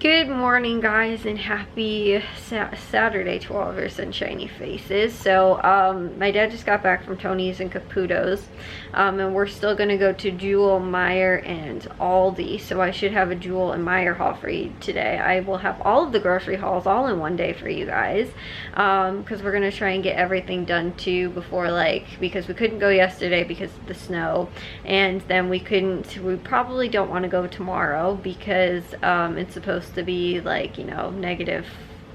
Good morning, guys, and happy Saturday to all of our sunshiny faces. So my dad just got back from Tony's and Caputo's, and we're still gonna go to Jewel, Meyer, and Aldi. So I should have a Jewel and Meyer haul for you today. I will have all of the grocery hauls all in one day for you guys, because we're gonna try and get everything done too before, because we couldn't go yesterday because of the snow, and then we probably don't want to go tomorrow because it's supposed to be negative,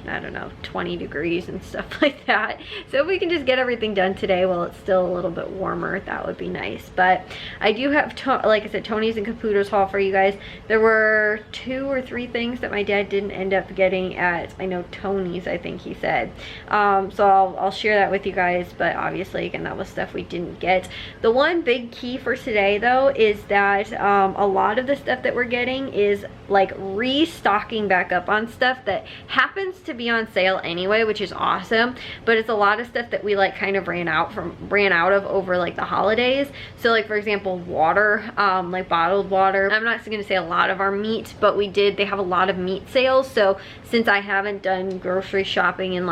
I don't know, 20 degrees and stuff like that. So if we can just get everything done today while it's still a little bit warmer, that would be nice. But I do have, like I said, Tony's and Caputo's haul for you guys. There were 2 or 3 things that my dad didn't end up getting at, I know, Tony's, I think he said. So I'll share that with you guys, but obviously, again, that was stuff we didn't get. The one big key for today, though, is that a lot of the stuff that we're getting is like restocking back up on stuff that happens to be on sale anyway, which is awesome, but it's a lot of stuff that we kind of ran out of over the holidays. So for example, water, like bottled water. I'm not gonna say a lot of our meat, but they have a lot of meat sales. So since I haven't done grocery shopping in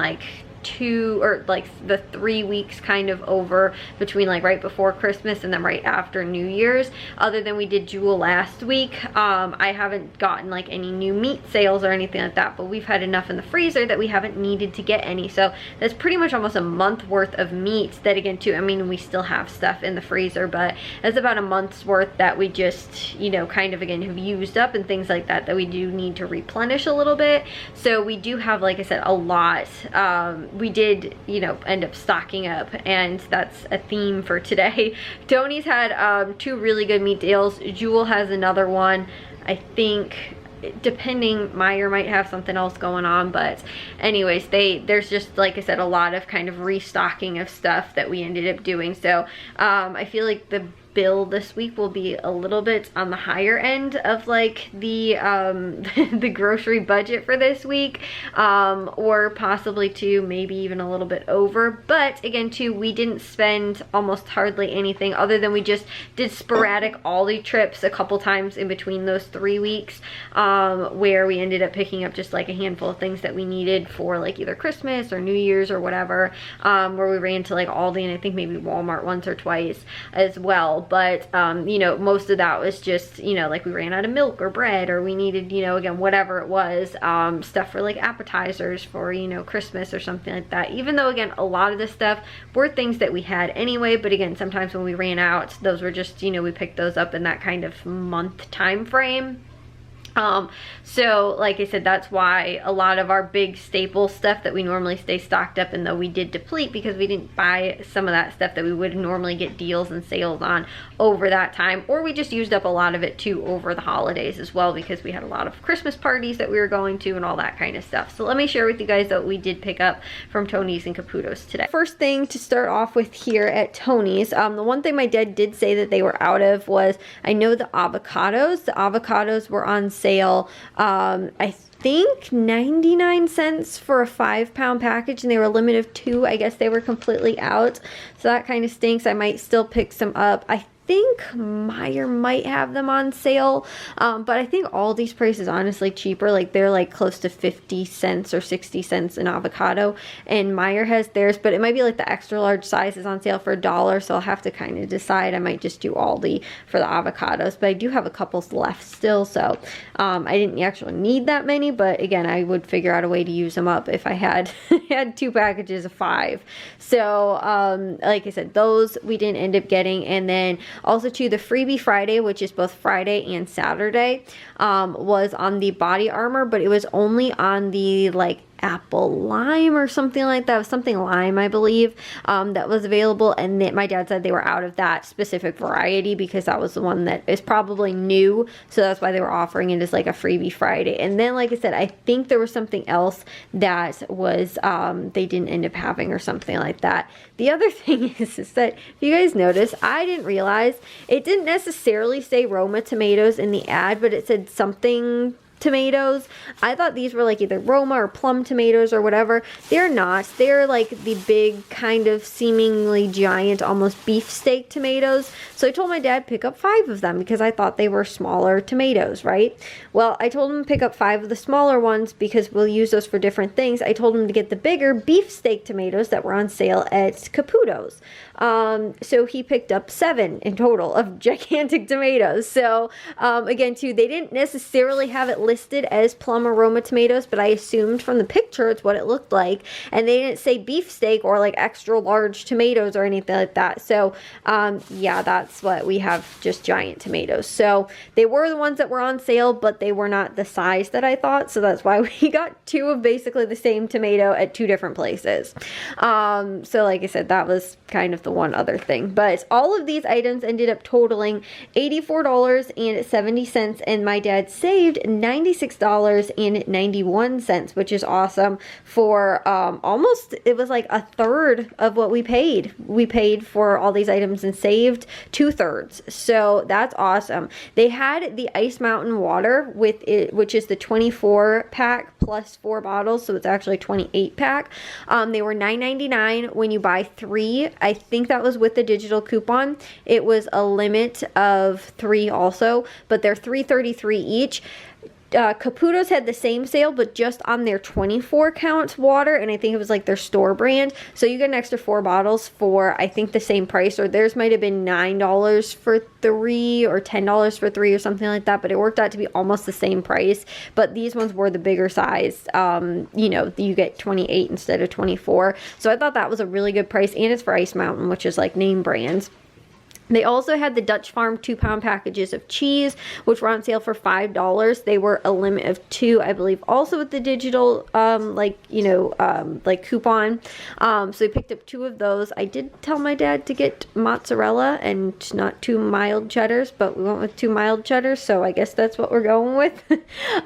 the 3 weeks kind of over between right before Christmas and then right after New Year's, other than we did Jewel last week, I haven't gotten any new meat sales or anything like that, but we've had enough in the freezer that we haven't needed to get any. So that's pretty much almost a month worth of meat that, again, too, I mean, we still have stuff in the freezer, but it's about a month's worth that we just, kind of, again, have used up and things like that we do need to replenish a little bit. So we do have, like I said, a lot. We did, end up stocking up, and that's a theme for today. Tony's had 2 really good meat deals. Jewel has another one. I think, depending, Meyer might have something else going on, but anyways, there's just, like I said, a lot of kind of restocking of stuff that we ended up doing. So I feel like the bill this week will be a little bit on the higher end of the the grocery budget for this week, or possibly maybe even a little bit over. But again, too, we didn't spend almost hardly anything, other than we just did sporadic Aldi trips a couple times in between those 3 weeks, where we ended up picking up just a handful of things that we needed for either Christmas or New Year's or whatever, where we ran to Aldi and I think maybe Walmart once or twice as well. But most of that was just we ran out of milk or bread, or we needed again, whatever it was, stuff for appetizers for Christmas or something like that. Even though, again, a lot of this stuff were things that we had anyway, but again, sometimes when we ran out, those were just we picked those up in that kind of month time frame. So like I said, that's why a lot of our big staple stuff that we normally stay stocked up in, though, we did deplete because we didn't buy some of that stuff that we would normally get deals and sales on over that time, or we just used up a lot of it too over the holidays as well, because we had a lot of Christmas parties that we were going to and all that kind of stuff. So let me share with you guys what we did pick up from Tony's and Caputo's today. First thing to start off with here at Tony's, the one thing my dad did say that they were out of was, I know, the avocados. The avocados were on sale. I think 99 cents for a 5-pound package, and they were a limit of 2. I guess they were completely out, so that kind of stinks. I might still pick some up. I think Meyer might have them on sale, but I think all these prices honestly cheaper. They're close to 50 cents or 60 cents an avocado, and Meyer has theirs, but it might be the extra large size is on sale for $1, so I'll have to kind of decide. I might just do Aldi for the avocados, but I do have a couple left still, so I didn't actually need that many, but again, I would figure out a way to use them up if I had had 2 packages of 5. So like I said, those we didn't end up getting. And then also, too, the Freebie Friday, which is both Friday and Saturday, was on the body armor, but it was only on the apple lime or something like that. It was something lime, I believe, that was available, and my dad said they were out of that specific variety because that was the one that is probably new, so that's why they were offering it as a Freebie Friday. And then, like I said, I think there was something else that was they didn't end up having or something like that. The other thing is that, if you guys notice, I didn't realize it didn't necessarily say Roma tomatoes in the ad, but it said something tomatoes. I thought these were like either Roma or plum tomatoes or whatever. They're not. They're like the big kind of seemingly giant, almost beefsteak tomatoes. So I told my dad pick up 5 of them because I thought they were smaller tomatoes, right? Well, I told him to pick up 5 of the smaller ones because we'll use those for different things. I told him to get the bigger beefsteak tomatoes that were on sale at Caputo's. So he picked up 7 in total of gigantic tomatoes. So again, too, they didn't necessarily have it listed as plum aroma tomatoes, but I assumed from the picture it's what it looked like, and they didn't say beefsteak or like extra large tomatoes or anything like that. So yeah, that's what we have, just giant tomatoes. So they were the ones that were on sale, but they were not the size that I thought, so that's why we got 2 of basically the same tomato at 2 different places. So like I said, that was kind of the one other thing, but all of these items ended up totaling $84.70, and my dad saved $96.91, which is awesome for almost, it was like a third of what we paid. We paid for all these items and saved 2/3, so that's awesome. They had the Ice Mountain water with it, which is the 24 pack plus 4 bottles, so it's actually 28 pack. They were $9.99 when you buy 3. I think that was with the digital coupon. It was a limit of 3 also, but they're $3.33 each. Caputo's had the same sale, but just on their 24 count water, and I think it was like their store brand. So you get an extra 4 bottles for, I think, the same price, or theirs might have been $9 for 3 or $10 for 3 or something like that, but it worked out to be almost the same price. But these ones were the bigger size. You know, you get 28 instead of 24. So I thought that was a really good price, and it's for Ice Mountain, which is like name brands. They also had the Dutch Farm 2-pound packages of cheese, which were on sale for $5. They were a limit of 2, I believe, also with the digital, like coupon. So we picked up 2 of those. I did tell my dad to get mozzarella and not 2 mild cheddars, but we went with 2 mild cheddars, so I guess that's what we're going with.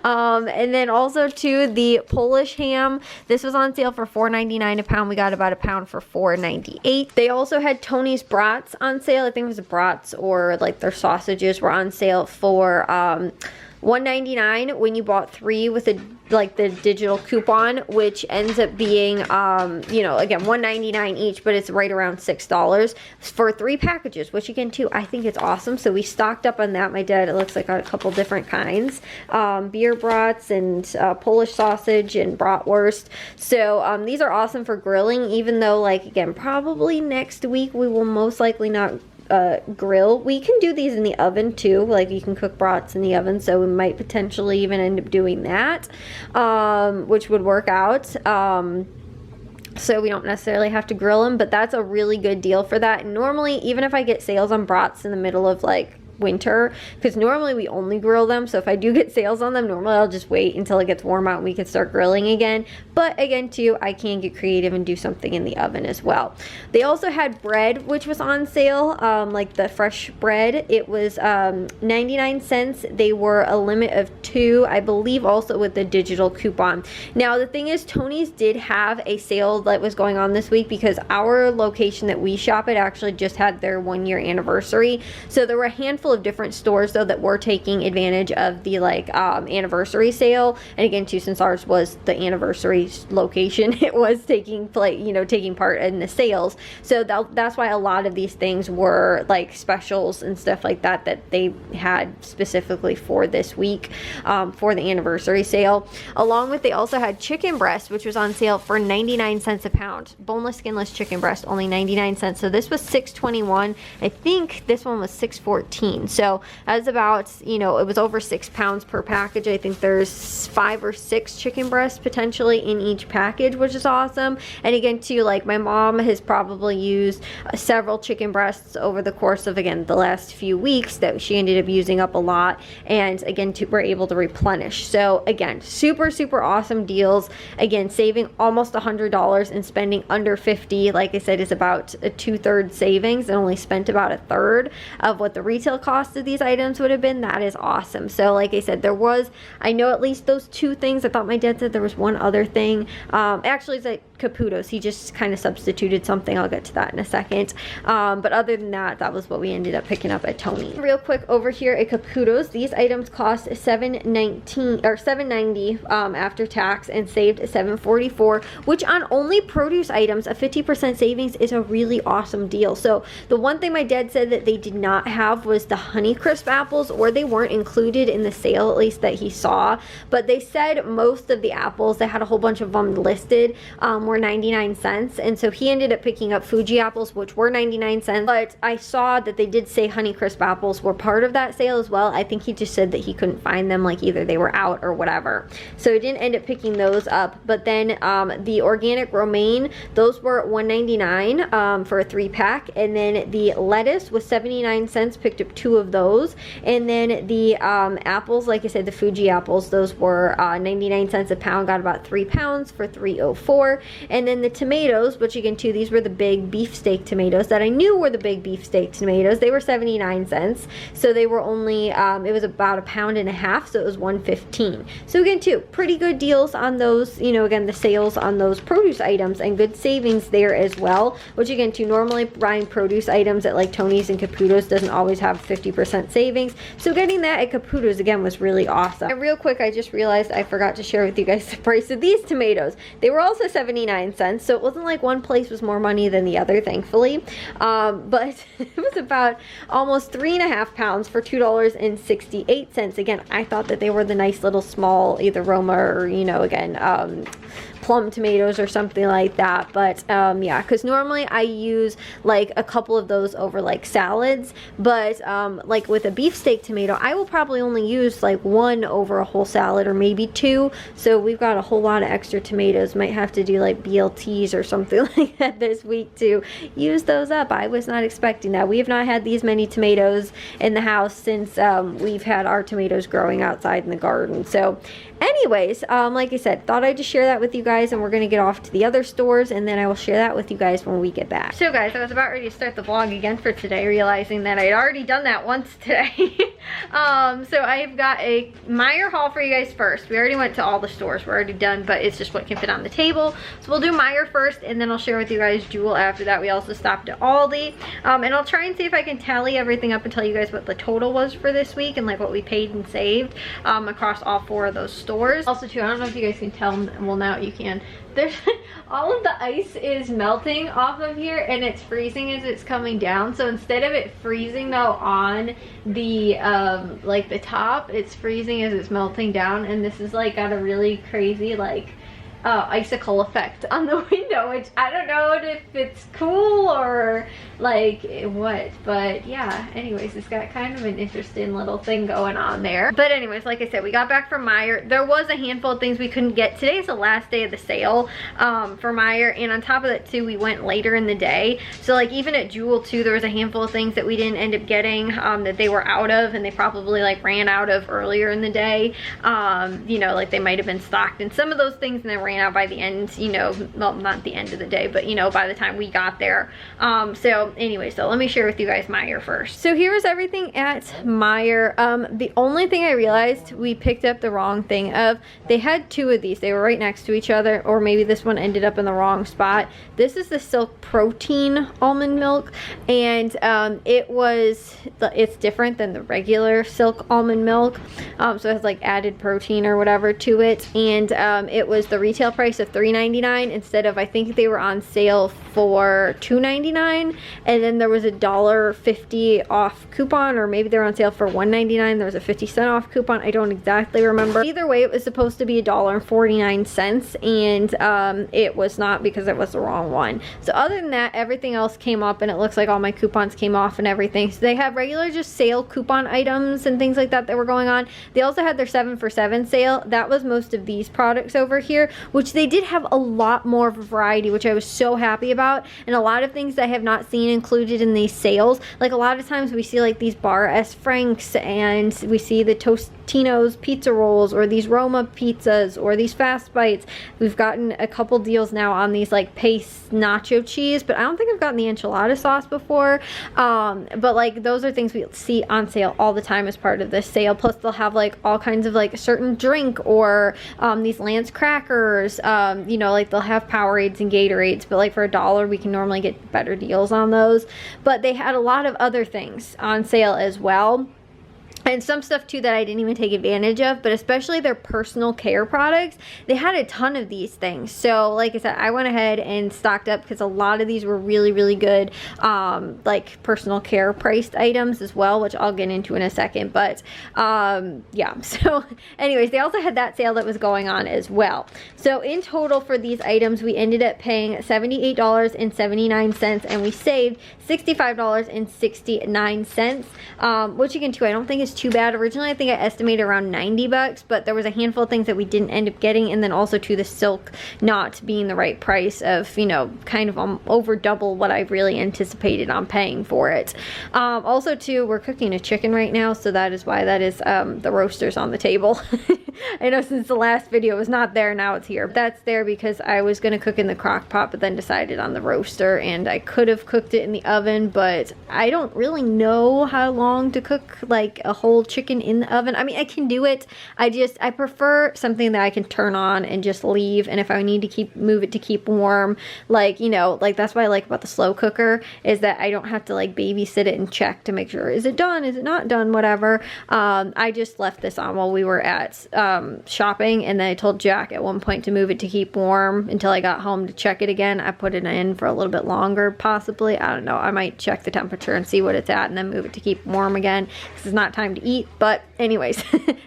And then also, too, the Polish ham. This was on sale for $4.99 a pound. We got about a pound for $4.98. They also had Tony's brats on sale. I think the brats or like their sausages were on sale for $1.99 when you bought 3 with the digital coupon, which ends up being you know, again, $1.99 each, but it's right around $6 for 3 packages, which again, too, I think it's awesome. So we stocked up on that. My dad, it looks like, got a couple different kinds, beer brats and Polish sausage and bratwurst. So these are awesome for grilling, even though, like, again, probably next week we will most likely not grill. We can do these in the oven too, like you can cook brats in the oven, so we might potentially even end up doing that, which would work out. So we don't necessarily have to grill them, but that's a really good deal for that. And normally, even if I get sales on brats in the middle of like winter, because normally we only grill them, so if I do get sales on them, normally I'll just wait until it gets warm out and we can start grilling again. But again, too, I can get creative and do something in the oven as well. They also had bread, which was on sale, like the fresh bread. It was 99 cents. They were a limit of 2, I believe, also with the digital coupon. Now the thing is, Tony's did have a sale that was going on this week because our location that we shop at actually just had their 1-year anniversary. So there were a handful of different stores though that were taking advantage of the anniversary sale. And again, too, since ours was the anniversary location, it was taking part in the sales. So that's why a lot of these things were like specials and stuff like that they had specifically for this week, for the anniversary sale. Along with, they also had chicken breast, which was on sale for 99 cents a pound. Boneless, skinless chicken breast, only 99 cents. So this was $6.21. I think this one was $6.14. So that's about, it was over 6 pounds per package. I think there's 5 or 6 chicken breasts potentially in each package, which is awesome. And again, too, like my mom has probably used several chicken breasts over the course of, again, the last few weeks that she ended up using up a lot. And again, we're able to replenish. So again, super, super awesome deals. Again, saving almost $100 and spending under $50, like I said, is about a 2/3 savings, and only spent about a third of what the retail cost of these items would have been. That is awesome. So like I said, I know at least those 2 things. I thought my dad said there was one other thing. Actually, it's like Caputo's. He just kind of substituted something. I'll get to that in a second. But other than that, that was what we ended up picking up at Tony's. Real quick over here at Caputo's, these items cost $7.19 or $7.90 after tax, and saved $7.44, which on only produce items, a 50% savings is a really awesome deal. So the one thing my dad said that they did not have was the Honeycrisp apples, or they weren't included in the sale, at least that he saw. But they said most of the apples, they had a whole bunch of them listed, were 99 cents. And so he ended up picking up Fuji apples, which were 99 cents. But I saw that they did say Honeycrisp apples were part of that sale as well. I think he just said that he couldn't find them, like either they were out or whatever. So he didn't end up picking those up. But then the organic romaine, those were $1.99 for a 3-pack. And then the lettuce was 79 cents, picked up 2 of those. And then the apples, like I said, the Fuji apples, those were 99 cents a pound, got about 3 pounds for $3.04. And then the tomatoes, which again too, these were the big beefsteak tomatoes that I knew were the big beefsteak tomatoes. They were 79 cents. So they were only, it was about a pound and a half, so it was $1.15. So again too, pretty good deals on those, you know, again, the sales on those produce items, and good savings there as well, which again too, normally buying produce items at like Tony's and Caputo's doesn't always have 50% savings. So getting that at Caputo's again was really awesome. And real quick, I just realized I forgot to share with you guys the price of these tomatoes. They were also 79 cents, so it wasn't like one place was more money than the other, thankfully. But it was about almost 3.5 pounds for $2.68. Again, I thought that they were the nice little small, either Roma or, you know, again, plum tomatoes or something like that. But yeah, because normally I use like a couple of those over like salads, but like with a beefsteak tomato, I will probably only use like 1 over a whole salad, or maybe 2. So we've got a whole lot of extra tomatoes. Might have to do like BLTs or something like that this week to use those up. I was not expecting that. We have not had these many tomatoes in the house since we've had our tomatoes growing outside in the garden. So anyways, like I said, thought I'd just share that with you guys, and we're going to get off to the other stores, and then I will share that with you guys when we get back. So guys, I was about ready to start the vlog again for today, realizing that I'd already done that once today. So I've got a Meijer haul for you guys first. We already went to all the stores. We're already done, but it's just what can fit on the table. So we'll do Meijer first, and then I'll share with you guys Jewel after that. We also stopped at Aldi, and I'll try and see if I can tally everything up and tell you guys what the total was for this week, and like what we paid and saved across all 4 of those stores. Also too, I don't know if you guys can tell, well now you can, there's all of the ice is melting off of here, and it's freezing as it's coming down. So instead of it freezing though on the like the top, it's freezing as it's melting down, and this is like got a really crazy like icicle effect on the window, which I don't know if it's cool or like what, but yeah, anyways, it's got kind of an interesting little thing going on there. But anyways, like I said, we got back from Meijer. There was a handful of things we couldn't get. Today is the last day of the sale for Meijer, and on top of that too, we went later in the day. So like even at Jewel too, there was a handful of things that we didn't end up getting that they were out of, and they probably like ran out of earlier in the day. You know, like they might have been stocked in some of those things and then ran out by the end, you know, well, not the end of the day, but you know, by the time we got there. So anyway, so let me share with you guys Meijer first. So here is everything at Meijer. The only thing I realized, we picked up the wrong thing of, they had 2 of these. They were right next to each other, or maybe this one ended up in the wrong spot. This is the Silk Protein almond milk, and it's different than the regular Silk almond milk. So it has like added protein or whatever to it, and it was the retail price of $3.99 instead of, I think they were on sale for $2.99, and then there was a $1.50 off coupon, or maybe they're on sale for $1.99. There was a 50-cent off coupon. I don't exactly remember. Either way, it was supposed to be $1.49, and it was not, because it was the wrong one. So other than that, everything else came up, and it looks like all my coupons came off and everything. So they have regular just sale coupon items and things like that that were going on. They also had their 7 for 7 sale. That was most of these products over here, which they did have a lot more variety, which I was so happy about, and a lot of things that I have not seen included in these sales. Like a lot of times we see like these bar S Franks, and we see the Tino's pizza rolls, or these Roma pizzas, or these Fast Bites. We've gotten a couple deals now on these like paste nacho cheese, but I don't think I've gotten the enchilada sauce before. But like those are things we see on sale all the time as part of this sale. Plus they'll have like all kinds of like a certain drink, or these Lance crackers, you know, like they'll have Powerades and Gatorades, but like for $1 we can normally get better deals on those. But they had a lot of other things on sale as well. And some stuff too that I didn't even take advantage of, but especially their personal care products. They had a ton of these things. So like I said, I went ahead and stocked up because a lot of these were really, really good, like personal care priced items as well, which I'll get into in a second. But yeah, so anyways, they also had that sale that was going on as well. So in total for these items, we ended up paying $78.79, and we saved $65.69, which again too, I don't think is too bad. Originally I think I estimated around 90 bucks, but there was a handful of things that we didn't end up getting, and then also to the silk not being the right price of, you know, kind of over double what I really anticipated on paying for it. Also too, we're cooking a chicken right now, so that is why that is the roasters on the table. I know since the last video was not there, now it's here. That's there because I was going to cook in the crock pot, but then decided on the roaster, and I could have cooked it in the oven, but I don't really know how long to cook like a whole chicken in the oven. I mean, I can do it. I prefer something that I can turn on and just leave, and if I need to move it to keep warm, like, you know, like that's what I like about the slow cooker, is that I don't have to like babysit it and check to make sure, is it done, is it not done, whatever. I just left this on while we were at shopping, and then I told Jack at one point to move it to keep warm until I got home to check it again. I put it in for a little bit longer, possibly. I don't know. I might check the temperature and see what it's at and then move it to keep warm again, because it's not time to eat. But anyways,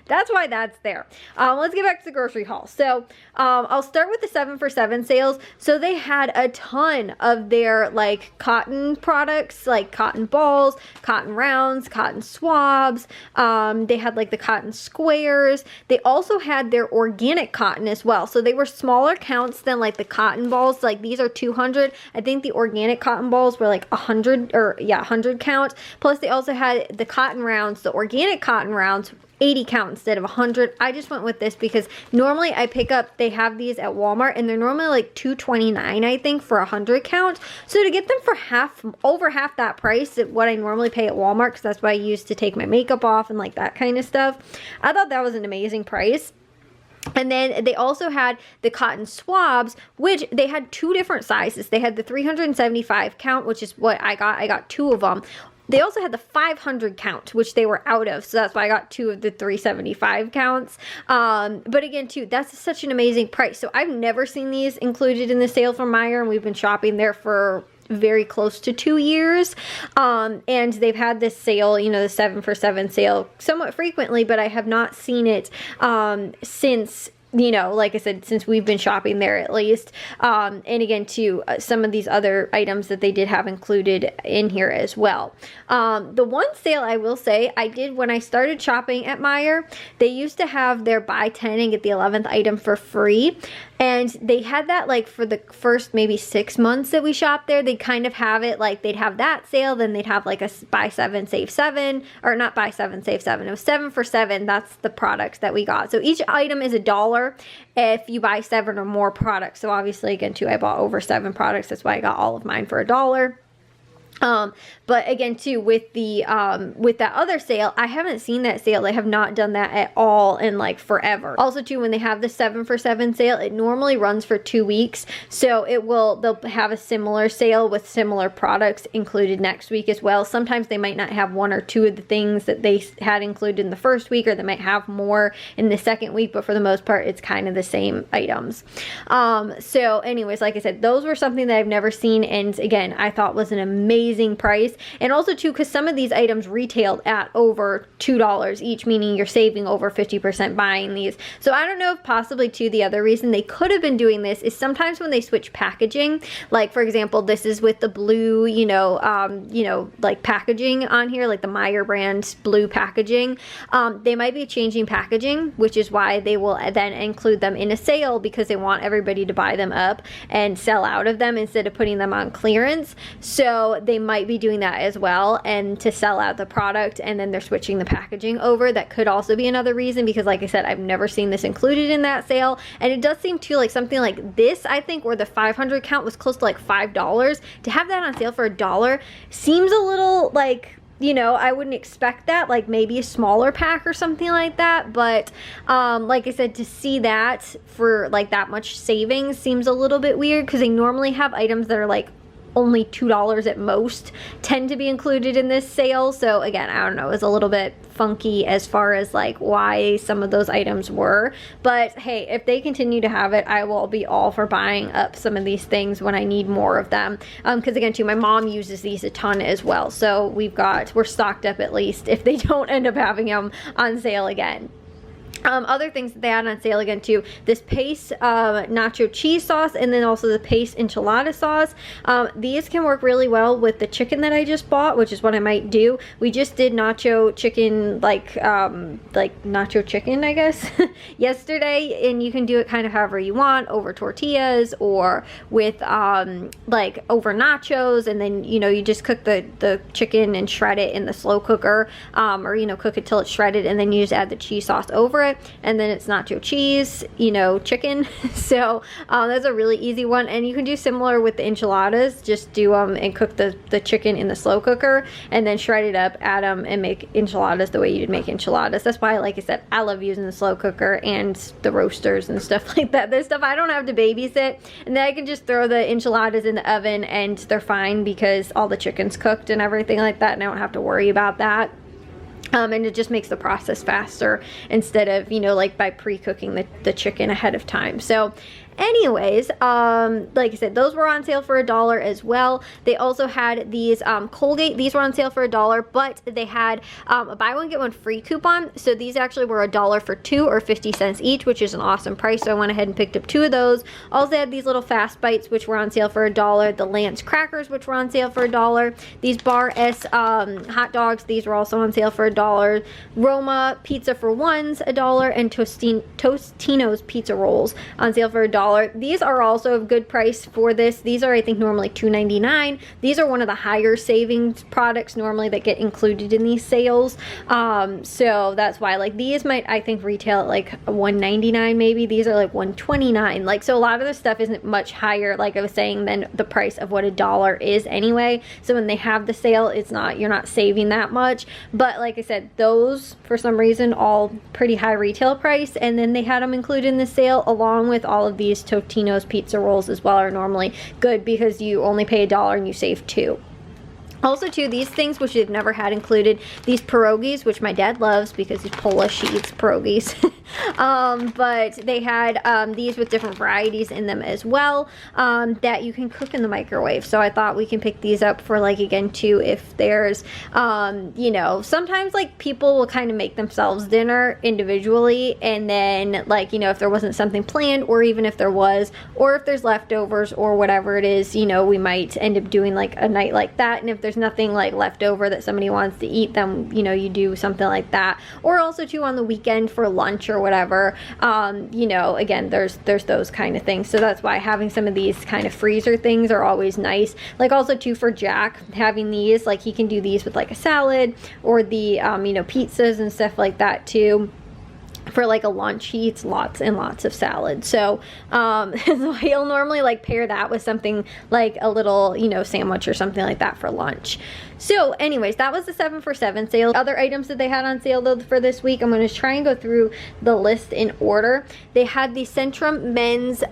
that's why that's there. Let's get back to the grocery haul. So I'll start with the 7 for 7 sales. So they had a ton of their like cotton products, like cotton balls, cotton rounds, cotton swabs. They had like the cotton squares. They also had their organic cotton as well. So they were smaller counts than like the cotton balls. Like these are 200. I think the organic cotton balls were like 100, or yeah, 100 count. Plus they also had the cotton rounds, the organic cotton rounds, 80 count instead of 100. I just went with this because normally I pick up, they have these at Walmart, and they're normally like $2.29 I think for 100 count. So to get them for over half that price at what I normally pay at Walmart, because that's what I use to take my makeup off and like that kind of stuff, I thought that was an amazing price. And then they also had the cotton swabs, which they had two different sizes. They had the 375 count, which is what I got. I got 2 of them. They also had the 500 count, which they were out of, so that's why I got 2 of the 375 counts. But again, too, that's such an amazing price. So I've never seen these included in the sale from Meijer, and we've been shopping there for very close to 2 years. And they've had this sale, you know, the 7 for 7 sale somewhat frequently, but I have not seen it since, you know, like I said, since we've been shopping there at least. And again, too, some of these other items that they did have included in here as well. The one sale I will say I did when I started shopping at Meijer, they used to have their buy 10 and get the 11th item for free. And they had that like for the first maybe 6 months that we shopped there. They'd kind of have it like they'd have that sale, then they'd have like a buy 7 save 7, or not buy 7 save 7. It was 7 for 7. That's the products that we got. So each item is $1 if you buy 7 or more products. So obviously again too, I bought over 7 products. That's why I got all of mine for $1. But again too, with the with that other sale, I haven't seen that sale. They have not done that at all in like forever. Also too, when they have the 7 for 7 sale, it normally runs for 2 weeks, so they'll have a similar sale with similar products included next week as well. Sometimes they might not have 1 or 2 of the things that they had included in the first week, or they might have more in the second week, but for the most part it's kind of the same items. So anyways, like I said, those were something that I've never seen, and again I thought was an amazing price. And also too, because some of these items retailed at over $2 each, meaning you're saving over 50% buying these. So I don't know if possibly too, the other reason they could have been doing this is sometimes when they switch packaging, like for example, this is with the blue, like packaging on here, like the Meijer brand blue packaging. They might be changing packaging, which is why they will then include them in a sale, because they want everybody to buy them up and sell out of them instead of putting them on clearance. So they they might be doing that as well, and to sell out the product, and then they're switching the packaging over. That could also be another reason, because like I said, I've never seen this included in that sale. And it does seem too like something like this, I think, where the 500 count was close to like $5, to have that on sale for $1 seems a little like, you know, I wouldn't expect that, like maybe a smaller pack or something like that. But like I said, to see that for like that much savings seems a little bit weird, because they normally have items that are like only $2 at most tend to be included in this sale. So again, I don't know, it's a little bit funky as far as like why some of those items were. But hey, if they continue to have it, I will be all for buying up some of these things when I need more of them. Because again too, my mom uses these a ton as well. So we're stocked up, at least if they don't end up having them on sale again. Other things that they had on sale again too, this Pace nacho cheese sauce, and then also the Pace enchilada sauce. These can work really well with the chicken that I just bought, which is what I might do. We just did nacho chicken, like nacho chicken, I guess, yesterday, and you can do it kind of however you want, over tortillas or with like over nachos, and then you know, you just cook the chicken and shred it in the slow cooker, or you know, cook it till it's shredded, and then you just add the cheese sauce over it, and then it's nacho cheese, you know, chicken. So that's a really easy one, and you can do similar with the enchiladas. Just do them and cook the chicken in the slow cooker, and then shred it up, add them, and make enchiladas the way you'd make enchiladas. That's why, like I said, I love using the slow cooker and the roasters and stuff like that. There's stuff I don't have to babysit, and then I can just throw the enchiladas in the oven and they're fine, because all the chicken's cooked and everything like that, and I don't have to worry about that. And it just makes the process faster, instead of, you know, like by pre-cooking the chicken ahead of time. So anyways, like I said, those were on sale for $1 as well. They also had these Colgate. These were on sale for $1, but they had a buy one get one free coupon. So these actually were $1 for 2 or 50 cents each, which is an awesome price. So I went ahead and picked up 2 of those. Also had these little Fast Bites, which were on sale for $1. The Lance crackers, which were on sale for $1. These Bar S hot dogs, these were also on sale for $1. Roma pizza for ones $1, and Tostino's pizza rolls on sale for $1. These are also a good price for this. These are, I think, normally $2.99. These are one of the higher savings products normally that get included in these sales. So that's why, like, these might, I think, retail at like $1.99 maybe. These are like $1.29. Like, so a lot of the stuff isn't much higher, like I was saying, than the price of what $1 is anyway. So when they have the sale, it's not, you're not saving that much. But like I said, those for some reason all pretty high retail price, and then they had them included in the sale along with all of these Tostino's pizza rolls as well. Are normally good because you only pay $1 and you save 2. Also too, these things which they've never had included, these pierogies, which my dad loves because he's Polish, he eats pierogies. But they had these with different varieties in them as well, that you can cook in the microwave. So I thought we can pick these up for, like, again too, if there's you know, sometimes like people will kind of make themselves dinner individually, and then, like, you know, if there wasn't something planned, or even if there was, or if there's leftovers or whatever it is, you know, we might end up doing like a night like that. And if there's nothing like left over that somebody wants to eat, then, you know, you do something like that. Or also too, on the weekend for lunch or whatever, you know, again, there's those kind of things. So that's why having some of these kind of freezer things are always nice. Like, also too, for Jack, having these, like, he can do these with like a salad, or the you know, pizzas and stuff like that too. For like a lunch, he eats lots and lots of salad. So, so he'll normally like pair that with something like a little, you know, sandwich or something like that for lunch. So anyways, that was the 7 for 7 sale. Other items that they had on sale though for this week, I'm going to try and go through the list in order. They had the Centrum Men's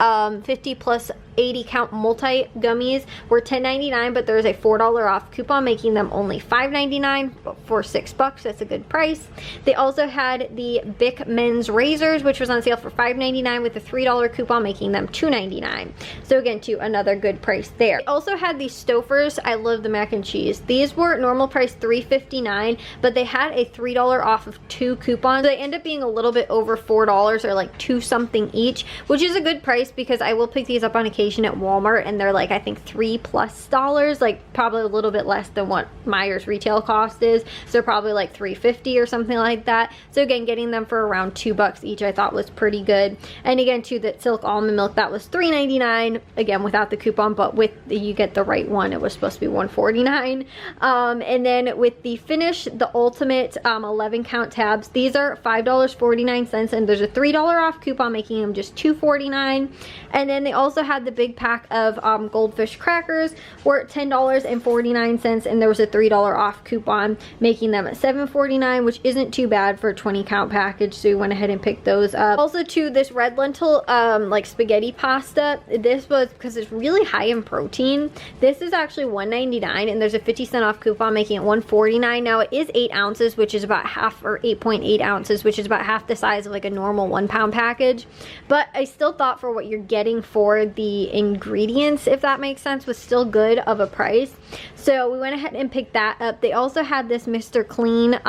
50 plus 80 count multi gummies were $10.99, but there's a $4 off coupon making them only $5.99, but for $6, that's a good price. They also had the Bic men's razors, which was on sale for $5.99 with a $3 coupon making them $2.99. So again, too, another good price there. They also had these Stouffer's I Love the Mac and Cheese. These These were normal price $3.59, but they had a $3 off of 2 coupons. They end up being a little bit over $4 or like 2 something each, which is a good price because I will pick these up on occasion at Walmart and they're like, I think $3+, like probably a little bit less than what Meijer's retail cost is. So probably like $3.50 or something like that. So again, getting them for around $2 each I thought was pretty good. And again too, that silk almond milk, that was $3.99, again without the coupon, but with you get the right one, it was supposed to be $1.49. And then with the Finish, the ultimate 11 count tabs, these are $5.49, and there's a $3 off coupon making them just $2.49. And then they also had the big pack of Goldfish crackers were $10.49, and there was a $3 off coupon making them at $7.49, which isn't too bad for a 20 count package, so we went ahead and picked those up. Also too, this red lentil like spaghetti pasta, this was, because it's really high in protein, this is actually $1.99, and there's a 50-cent off coupon making it $1.49. Now it is 8 ounces, which is about half, or 8.8 ounces, which is about half the size of like a normal 1 pound package. But I still thought for what you're getting for the ingredients, if that makes sense, was still good of a price. So we went ahead and picked that up. They also had this Mr. Clean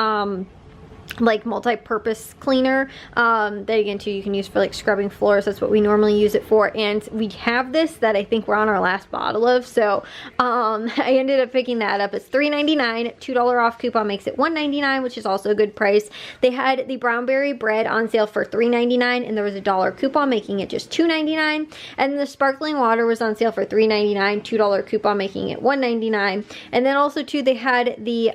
like multi-purpose cleaner that again too you can use for like scrubbing floors. That's what we normally use it for, and we have this that I think we're on our last bottle of, so I ended up picking that up. It's $3.99, $2 off coupon makes it $1.99, which is also a good price. They had the brownberry bread on sale for $3.99, and there was a $1 coupon making it just $2.99. And the sparkling water was on sale for $3.99, $2 coupon making it $1.99. And then also too, they had the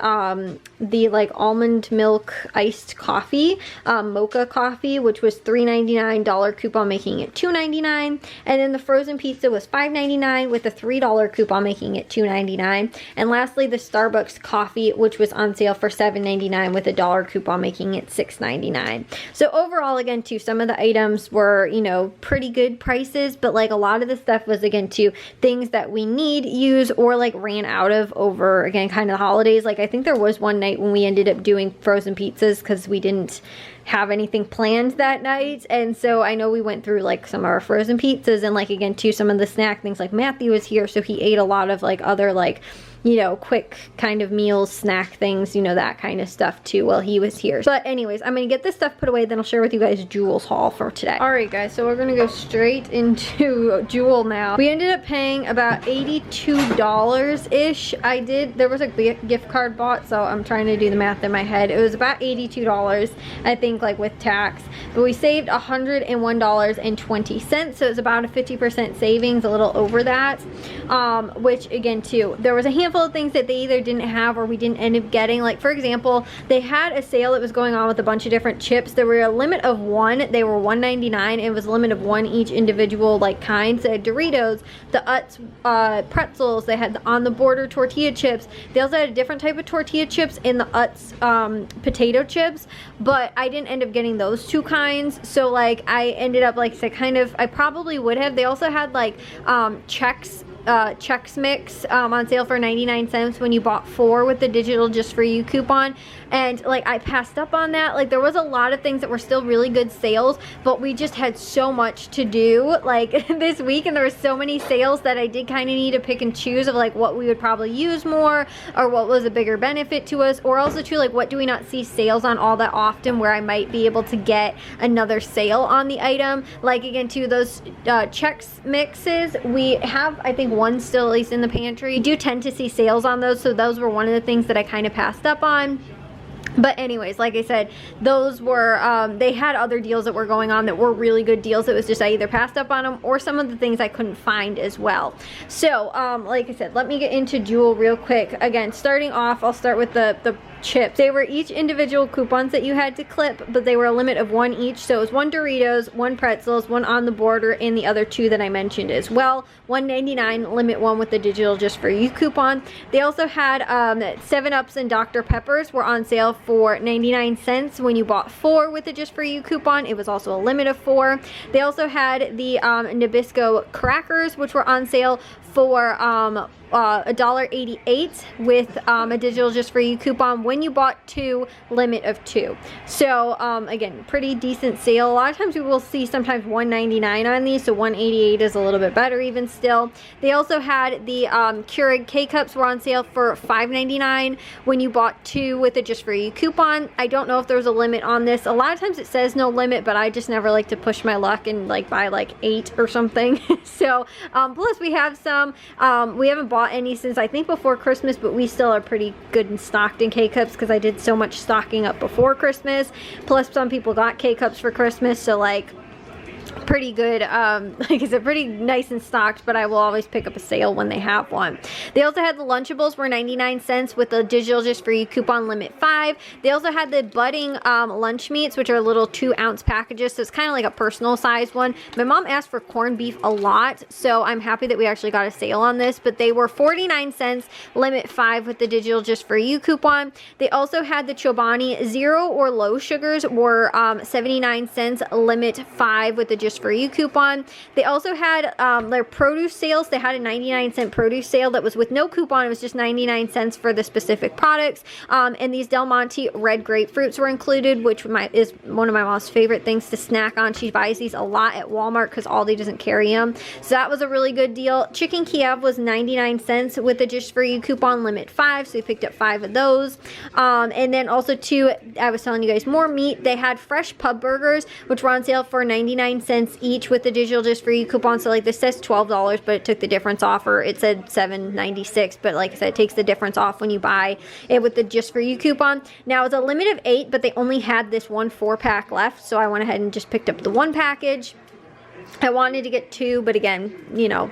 like almond milk iced coffee, mocha coffee, which was $3.99, $1 coupon making it $2.99. And then the frozen pizza was $5.99 with a $3 coupon making it $2.99. And lastly, the Starbucks coffee, which was on sale for $7.99 with a $1 coupon making it $6.99. So overall, again too, some of the items were, you know, pretty good prices, but like a lot of the stuff was again too things that we need, use, or like ran out of over again kind of the holidays. Like I think there was one night when we ended up doing frozen pizzas because we didn't have anything planned that night, and so I know we went through like some of our frozen pizzas, and like again too some of the snack things, like Matthew was here, so he ate a lot of like other like, you know, quick kind of meals, snack things, you know, that kind of stuff too while he was here. But anyways, I'm gonna get this stuff put away, then I'll share with you guys Jewel's haul for today. Alright guys, so we're gonna go straight into Jewel now. We ended up paying about $82-ish. there was a gift card bought, so I'm trying to do the math in my head. It was about $82, I think, like with tax. But we saved $101.20, so it's about a 50% savings, a little over that. Which again too, there was a handful of things that they either didn't have or we didn't end up getting. Like for example, they had a sale that was going on with a bunch of different chips. There were a limit of 1. They were $1.99. It was a limit of 1 each individual like kind. So they had Doritos, the Utz pretzels, they had the On the Border tortilla chips. They also had a different type of tortilla chips in the Utz potato chips, but I didn't end up getting those 2 kinds. So like I ended up like I probably would have. They also had like Chex Mix on sale for 99 cents when you bought 4 with the digital just for you coupon, and like I passed up on that. Like there was a lot of things that were still really good sales, but we just had so much to do like this week, and there were so many sales that I did kind of need to pick and choose of like what we would probably use more, or what was a bigger benefit to us, or also too like what do we not see sales on all that often where I might be able to get another sale on the item. Like again too, those Chex Mixes, we have I think one still at least in the pantry. We do tend to see sales on those, so those were one of the things that I kind of passed up on. But anyways, like I said, those were, they had other deals that were going on that were really good deals. It was just I either passed up on them or some of the things I couldn't find as well. So, like I said, let me get into Jewel real quick. Again, starting off, I'll start with the chips. They were each individual coupons that you had to clip, but they were a limit of 1 each. So it was 1 Doritos, 1 pretzels, 1 On the Border, and the other 2 that I mentioned as well. $1.99, limit 1 with the digital just for you coupon. They also had 7-Ups and Dr. Peppers were on sale for 99 cents when you bought 4 with the just for you coupon. It was also a limit of 4. They also had the Nabisco crackers, which were on sale for $1.88 with a digital just for you coupon when you bought 2, limit of 2. So again, pretty decent sale. A lot of times we will see sometimes $1.99 on these, so $1.88 is a little bit better even still. They also had the Keurig K-Cups were on sale for $5.99 when you bought 2 with a just for you coupon. I don't know if there's a limit on this. A lot of times it says no limit, but I just never like to push my luck and like buy like 8 or something. So plus we have some, we haven't bought any since I think before Christmas, but we still are pretty good and stocked in K-Cups because I did so much stocking up before Christmas. Plus some people got K-Cups for Christmas, so like pretty good, like I said, pretty nice and stocked, but I will always pick up a sale when they have one. They also had the Lunchables were 99 cents with the digital just for you coupon limit 5. They also had the budding lunch meats, which are little 2-ounce packages, so it's kind of like a personal size one. My mom asked for corned beef a lot, so I'm happy that we actually got a sale on this, but they were 49 cents limit 5 with the digital just for you coupon. They also had the Chobani 0 or low sugars were 79 cents limit 5 with the just for you coupon. They also had their produce sales. They had a 99-cent produce sale that was with no coupon. It was just 99 cents for the specific products. And these Del Monte red grapefruits were included, which is one of my mom's favorite things to snack on. She buys these a lot at Walmart because Aldi doesn't carry them. So that was a really good deal. Chicken Kiev was 99 cents with the just for you coupon limit 5. So we picked up 5 of those. And then also too, I was telling you guys more meat. They had fresh pub burgers, which were on sale for 99 cents each with the digital just for you coupon. So like this says $12, but it took the difference off, or it said $7.96, but like I said, it takes the difference off when you buy it with the just for you coupon. Now it's a limit of 8, but they only had this 1 4-pack left, so I went ahead and just picked up the 1 package. I wanted to get 2, but again, you know,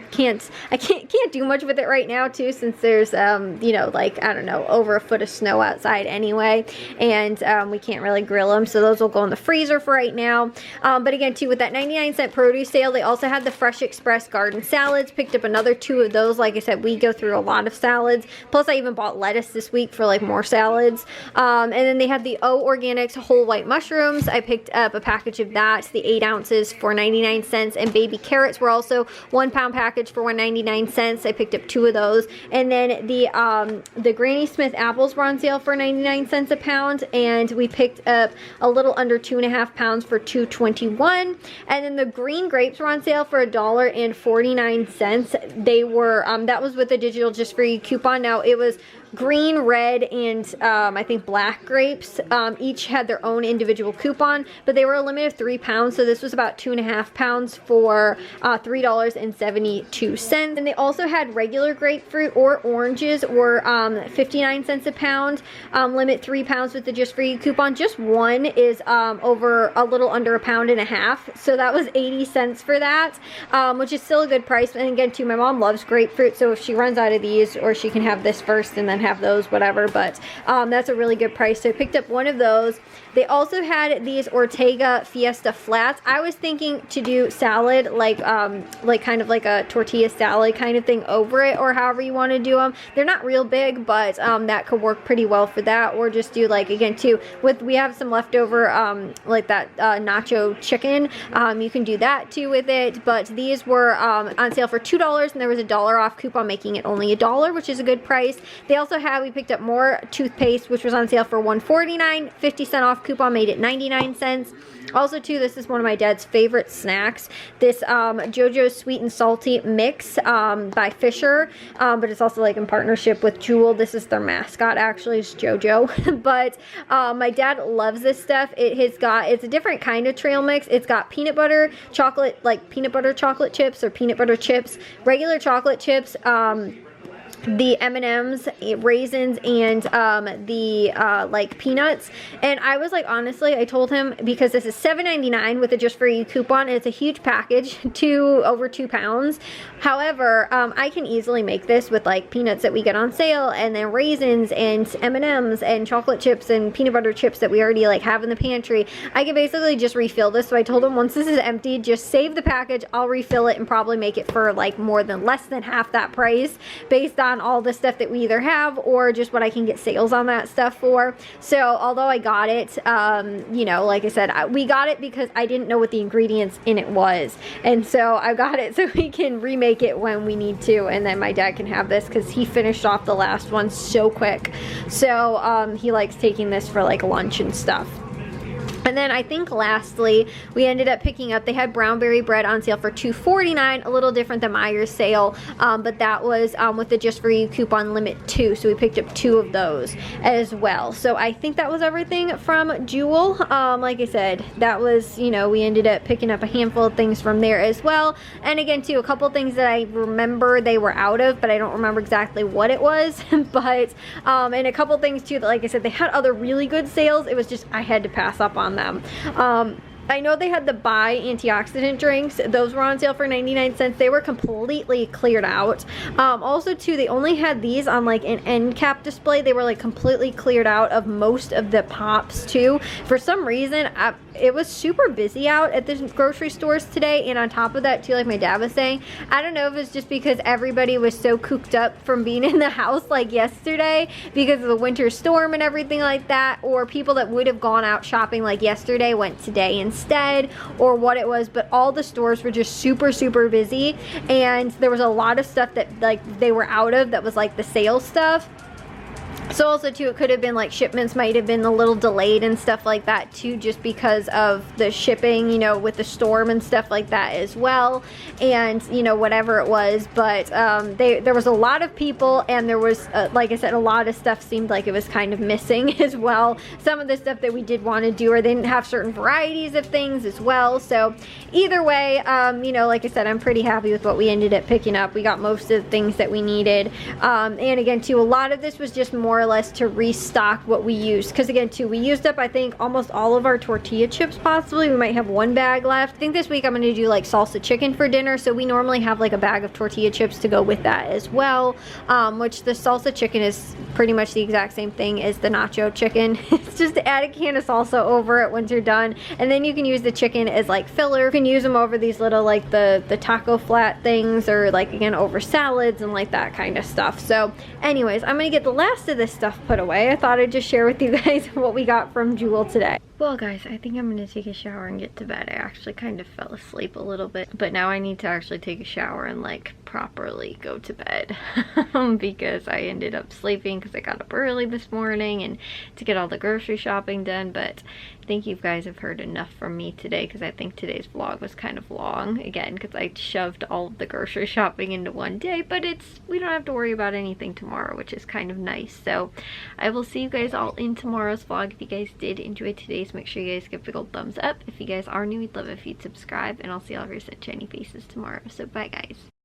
I can't do much with it right now too, since there's you know, like, I don't know, over a foot of snow outside anyway, and we can't really grill them, so those will go in the freezer for right now. But again too, with that 99-cent produce sale, they also had the Fresh Express garden salads. Picked up another 2 of those. Like I said, we go through a lot of salads, plus I even bought lettuce this week for like more salads. And then they had the O Organics whole white mushrooms. I picked up a package of that, the 8 ounces for 99 cents. And baby carrots were also 1-pound package for 1.99 cents. I picked up 2 of those. And then the Granny Smith apples were on sale for 99 cents a pound, and we picked up a little under 2.5 pounds for $2.21. And then the green grapes were on sale for $1.49. They were that was with the digital just for you coupon. Now it was green, red, and I think black grapes. Each had their own individual coupon, but they were a limit of 3 pounds, so this was about 2.5 pounds for $3.72. And they also had regular grapefruit or oranges were 59 cents a pound, limit 3 pounds with the just for you coupon. Just one is over a little under 1.5 pounds, so that was 80 cents for that, which is still a good price. And again too, my mom loves grapefruit, so if she runs out of these, or she can have this first and then have those, whatever, but that's a really good price, so I picked up 1 of those. They also had these Ortega Fiesta Flats. I was thinking to do salad, like kind of like a tortilla salad kind of thing over it, or however you want to do them. They're not real big, but that could work pretty well for that, or just do like, again too, we have some leftover like that nacho chicken. You can do that too with it, but these were on sale for $2, and there was a $1 off coupon, making it only $1, which is a good price. They also we picked up more toothpaste, which was on sale for $1.49. 50-cent off coupon made it 99 cents. Also too, this is one of my dad's favorite snacks, this JoJo's Sweet and Salty Mix by Fisher, but it's also like in partnership with Jewel. This is their mascot, actually, it's JoJo. But my dad loves this stuff. It's a different kind of trail mix. It's got peanut butter chocolate, like peanut butter chocolate chips or peanut butter chips, regular chocolate chips, the M&Ms, raisins, and the like peanuts. And I was like, honestly, I told him, because this is $7.99 with a just for you coupon, and it's a huge package, over 2 pounds. However, I can easily make this with like peanuts that we get on sale, and then raisins and M&Ms and chocolate chips and peanut butter chips that we already like have in the pantry. I can basically just refill this. So I told him, once this is empty, just save the package, I'll refill it and probably make it for like less than half that price, based on on all the stuff that we either have or just what I can get sales on that stuff for. So although I got it, you know, like I said, we got it because I didn't know what the ingredients in it was, and so I got it so we can remake it when we need to, and then my dad can have this because he finished off the last one so quick. So he likes taking this for like lunch and stuff. And then I think lastly, we ended up picking up, they had brownberry bread on sale for $2.49, a little different than Meyer's sale, but that was with the Just For You coupon limit 2, so we picked up 2 of those as well. So I think that was everything from Jewel. Like I said, that was, you know, we ended up picking up a handful of things from there as well. And again too, a couple things that I remember they were out of, but I don't remember exactly what it was. But and a couple things too that, like I said, they had other really good sales. It was just I had to pass up on them. I know they had the Bai antioxidant drinks. Those were on sale for 99 cents. They were completely cleared out. Also too, they only had these on like an end cap display. They were like completely cleared out of most of the pops too. For some reason, it was super busy out at the grocery stores today, and on top of that too, like my dad was saying, I don't know if it's just because everybody was so cooped up from being in the house like yesterday because of the winter storm and everything like that, or people that would have gone out shopping like yesterday went today instead, or what it was, but all the stores were just super busy, and there was a lot of stuff that like they were out of that was like the sales stuff. So also too, it could have been like shipments might have been a little delayed and stuff like that too, just because of the shipping, you know, with the storm and stuff like that as well, and you know, whatever it was. But there was a lot of people, and there was like I said, a lot of stuff seemed like it was kind of missing as well. Some of the stuff that we did want to do, or they didn't have certain varieties of things as well. So either way, you know, like I said, I'm pretty happy with what we ended up picking up. We got most of the things that we needed, and again too, a lot of this was just more or less to restock what we used, because again too, we used up I think almost all of our tortilla chips. Possibly we might have one bag left. I think this week I'm going to do like salsa chicken for dinner, so we normally have like a bag of tortilla chips to go with that as well, which the salsa chicken is pretty much the exact same thing as the nacho chicken. It's just to add a can of salsa over it once you're done, and then you can use the chicken as like filler. You can use them over these little like the taco flat things, or like again over salads and like that kind of stuff. So anyways, I'm gonna get the last of this stuff put away. I thought I'd just share with you guys what we got from Jewel today. Well guys, I think I'm gonna take a shower and get to bed. I actually kind of fell asleep a little bit, but now I need to actually take a shower and like properly go to bed because I ended up sleeping because I got up early this morning and to get all the grocery shopping done. But I think you guys have heard enough from me today, because I think today's vlog was kind of long again because I shoved all of the grocery shopping into one day, but we don't have to worry about anything tomorrow, which is kind of nice. So I will see you guys all in tomorrow's vlog. If you guys did enjoy today's, make sure you guys give a big old thumbs up. If you guys are new, we'd love it if you'd subscribe, and I'll see all of your sunshiny faces tomorrow. So bye guys.